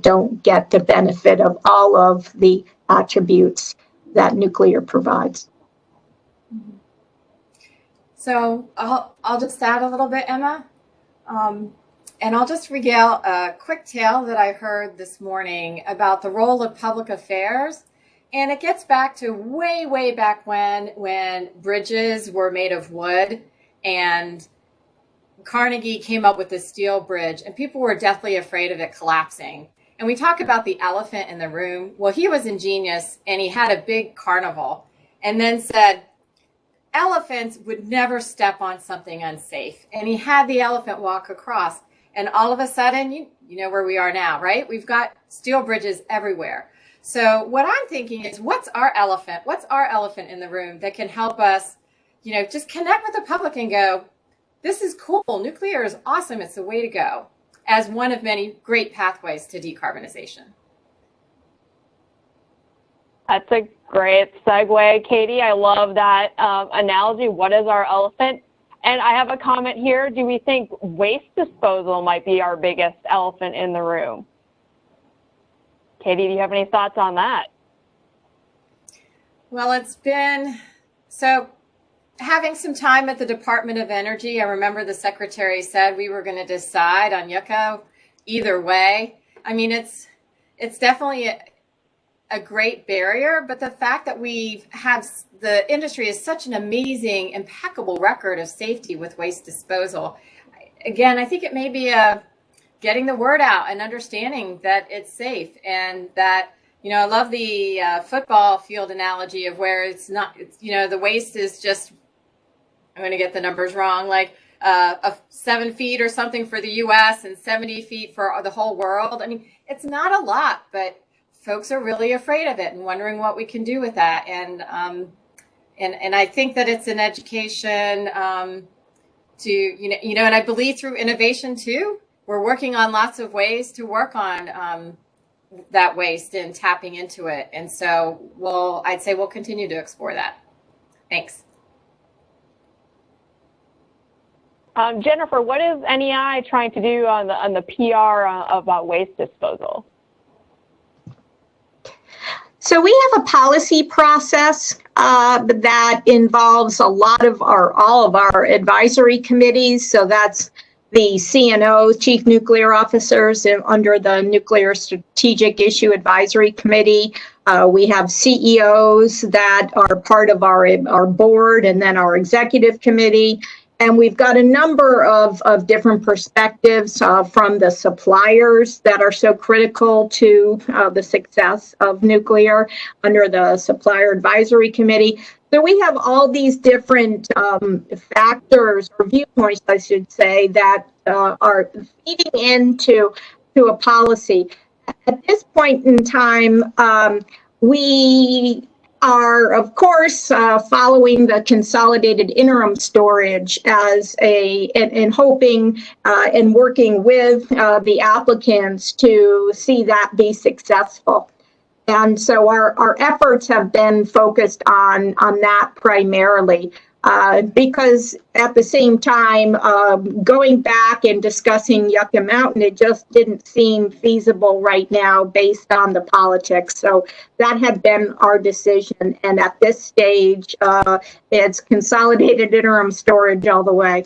don't get the benefit of all of the attributes that nuclear provides. So I'll just add a little bit, Emma, and I'll just regale a quick tale that I heard this morning about the role of public affairs. And it gets back to way back when bridges were made of wood, and Carnegie came up with the steel bridge, and people were deathly afraid of it collapsing. And we talk about the elephant in the room. Well, he was ingenious, and he had a big carnival, and then said elephants would never step on something unsafe. And he had the elephant walk across, and all of a sudden, you know where we are now, right? We've got steel bridges everywhere. So what I'm thinking is, what's our elephant? What's our elephant in the room that can help us, just connect with the public and go, this is cool. Nuclear is awesome. It's the way to go, as one of many great pathways to decarbonization. That's a great segue, Katie. I love that analogy. What is our elephant? And I have a comment here. Do we think waste disposal might be our biggest elephant in the room? Katie, do you have any thoughts on that? Well, it's been so having some time at the Department of Energy. I remember the secretary said we were going to decide on Yucca either way. I mean, it's definitely a great barrier, but the fact that the industry is such an amazing, impeccable record of safety with waste disposal. Again, I think it may be getting the word out and understanding that it's safe, and that, I love the football field analogy of where it's not, the waste is just, I'm going to get the numbers wrong, like 7 feet or something for the US and 70 feet for the whole world. I mean, it's not a lot, but folks are really afraid of it and wondering what we can do with that. And I think that it's an education and I believe through innovation too. We're working on lots of ways to work on that waste and tapping into it. And so I'd say we'll continue to explore that. Thanks. Jennifer, what is NEI trying to do on the PR about waste disposal? So we have a policy process that involves all of our advisory committees. So that's the CNO, Chief Nuclear Officers, under the Nuclear Strategic Issue Advisory Committee. We have CEOs that are part of our board, and then our executive committee. And we've got a number of different perspectives from the suppliers that are so critical to the success of nuclear under the Supplier Advisory Committee. So we have all these different factors or viewpoints, I should say, that are feeding into a policy. At this point in time, we are, of course, following the consolidated interim storage and hoping and working with the applicants to see that be successful. And so our efforts have been focused on that primarily, because at the same time, going back and discussing Yucca Mountain, it just didn't seem feasible right now based on the politics. So that had been our decision. And at this stage, it's consolidated interim storage all the way.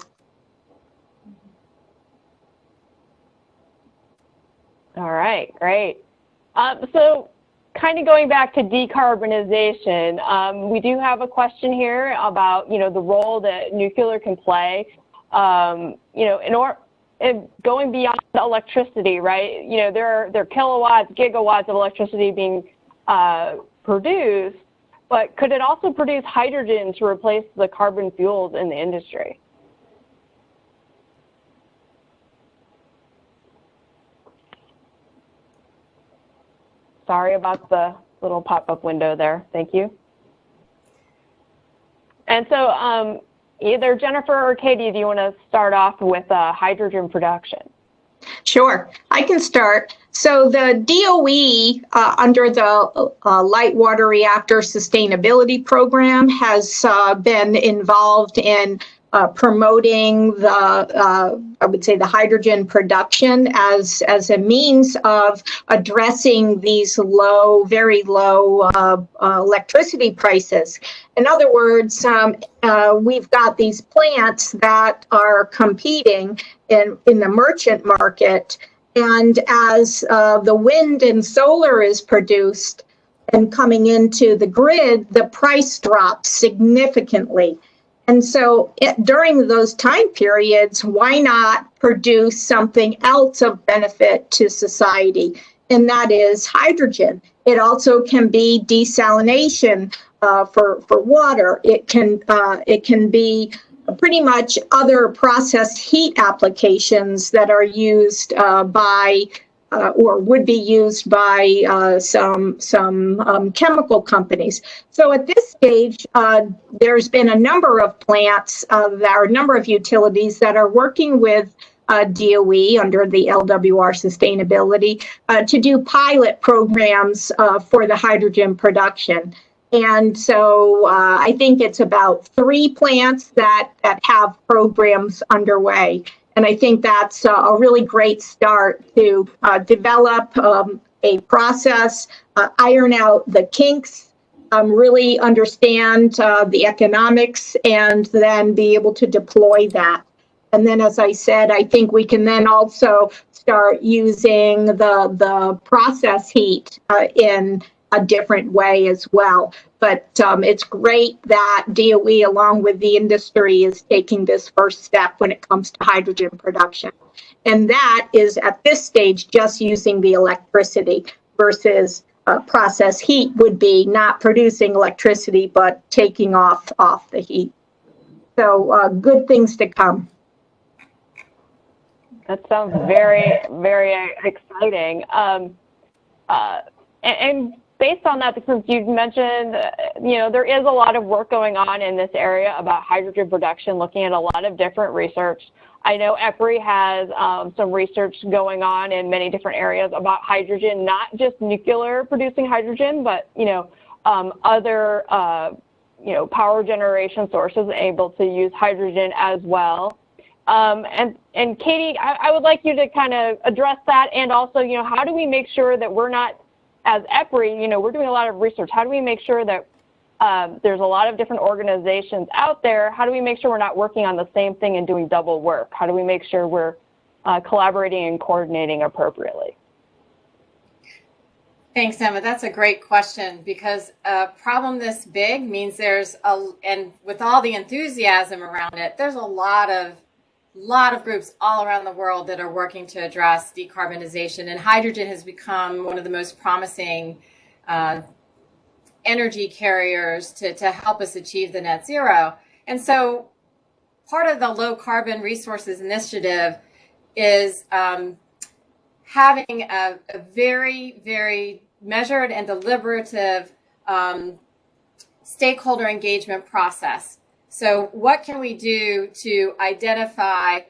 All right, great. So kind of going back to decarbonization, we do have a question here about, the role that nuclear can play, going beyond electricity, right? There are kilowatts, gigawatts of electricity being produced, but could it also produce hydrogen to replace the carbon fuels in the industry? Sorry about the little pop-up window there. Thank you. And so either Jennifer or Katie, do you want to start off with hydrogen production? Sure, I can start. So the DOE, under the Light Water Reactor Sustainability Program, has been involved in promoting I would say the hydrogen production as a means of addressing these very low electricity prices. In other words, we've got these plants that are competing in the merchant market, and as the wind and solar is produced and coming into the grid, the price drops significantly. And so during those time periods, why not produce something else of benefit to society? And that is hydrogen. It also can be desalination for water. It can be pretty much other process heat applications that are used or would be used by some chemical companies. So at this stage, there's been a number of plants, there are a number of utilities that are working with DOE under the LWR sustainability to do pilot programs for the hydrogen production. And so I think it's about 3 plants that have programs underway. And I think that's a really great start to develop a process, iron out the kinks, really understand the economics, and then be able to deploy that. And then, as I said, I think we can then also start using the process heat in a different way as well. But it's great that DOE, along with the industry, is taking this first step when it comes to hydrogen production. And that is, at this stage, just using the electricity versus process heat would be not producing electricity, but taking off the heat. So good things to come. That sounds very, very exciting. And based on that, since you mentioned, there is a lot of work going on in this area about hydrogen production, looking at a lot of different research. I know EPRI has some research going on in many different areas about hydrogen, not just nuclear producing hydrogen, but, other, power generation sources able to use hydrogen as well. And Katie, I would like you to kind of address that, and also, how do we make sure that we're not, as EPRI, we're doing a lot of research. How do we make sure that there's a lot of different organizations out there? How do we make sure we're not working on the same thing and doing double work? How do we make sure we're collaborating and coordinating appropriately? Thanks, Emma. That's a great question, because a problem this big means and with all the enthusiasm around it, there's a lot of groups all around the world that are working to address decarbonization, and hydrogen has become one of the most promising energy carriers to help us achieve the net zero. And so part of the Low Carbon Resources Initiative is having a very, very measured and deliberative stakeholder engagement process. So what can we do to identify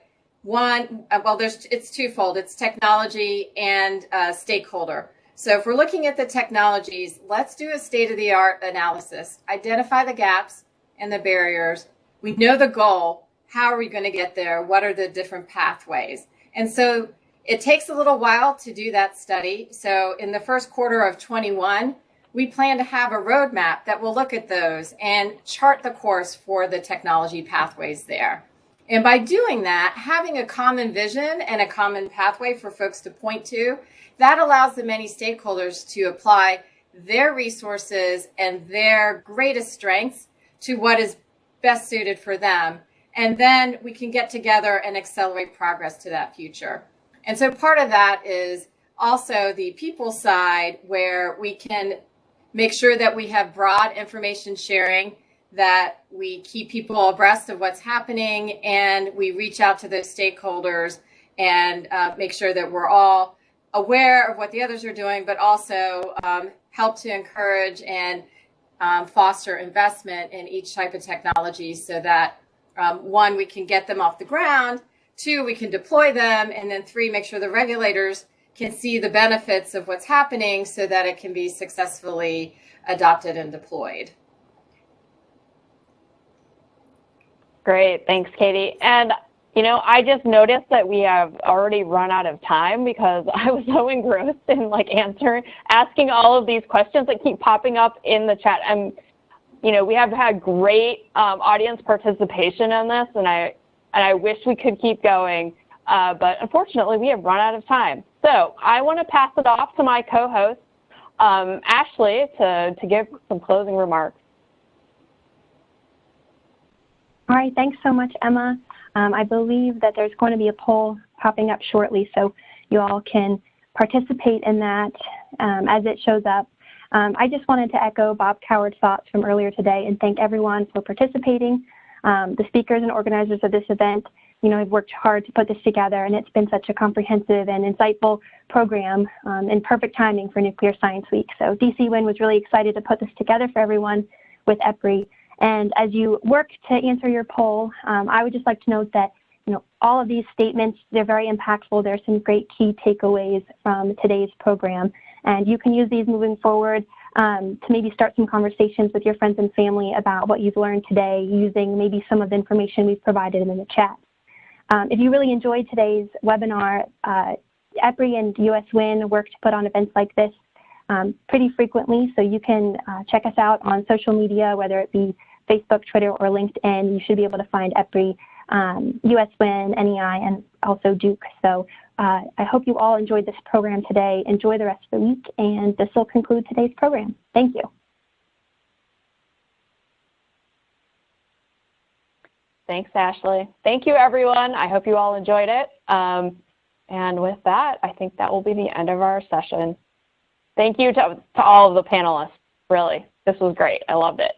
it's twofold. It's technology and stakeholder. So if we're looking at the technologies, let's do a state-of-the-art analysis, identify the gaps and the barriers. We know the goal. How are we going to get there? What are the different pathways? And so it takes a little while to do that study. So in the first quarter of 21, we plan to have a roadmap that will look at those and chart the course for the technology pathways there. And by doing that, having a common vision and a common pathway for folks to point to, that allows the many stakeholders to apply their resources and their greatest strengths to what is best suited for them. And then we can get together and accelerate progress to that future. And so part of that is also the people side, where we can make sure that we have broad information sharing, that we keep people abreast of what's happening, and we reach out to those stakeholders and make sure that we're all aware of what the others are doing, but also help to encourage and foster investment in each type of technology, so that one, we can get them off the ground, two, we can deploy them, and then three, make sure the regulators can see the benefits of what's happening so that it can be successfully adopted and deployed. Great, thanks, Katie. And I just noticed that we have already run out of time because I was so engrossed in asking all of these questions that keep popping up in the chat. And we have had great audience participation in this, and I wish we could keep going, but unfortunately we have run out of time. So I want to pass it off to my co-host, Ashley, to give some closing remarks. All right, thanks so much, Emma. I believe that there's going to be a poll popping up shortly, so you all can participate in that as it shows up. I just wanted to echo Bob Coward's thoughts from earlier today and thank everyone for participating. The speakers and organizers of this event, have worked hard to put this together, and it's been such a comprehensive and insightful program in perfect timing for Nuclear Science Week. So DC Wind was really excited to put this together for everyone with EPRI. And as you work to answer your poll, I would just like to note that all of these statements, they're very impactful. There's some great key takeaways from today's program, and you can use these moving forward to maybe start some conversations with your friends and family about what you've learned today, using maybe some of the information we've provided in the chat. If you really enjoyed today's webinar, EPRI and US Wind work to put on events like this pretty frequently, so you can check us out on social media, whether it be Facebook, Twitter, or LinkedIn. You should be able to find EPRI, US Wind, NEI, and also Duke. So I hope you all enjoyed this program today. Enjoy the rest of the week, and this will conclude today's program. Thank you. Thanks, Ashley. Thank you, everyone. I hope you all enjoyed it. And with that, I think that will be the end of our session. Thank you to all of the panelists, really. This was great. I loved it.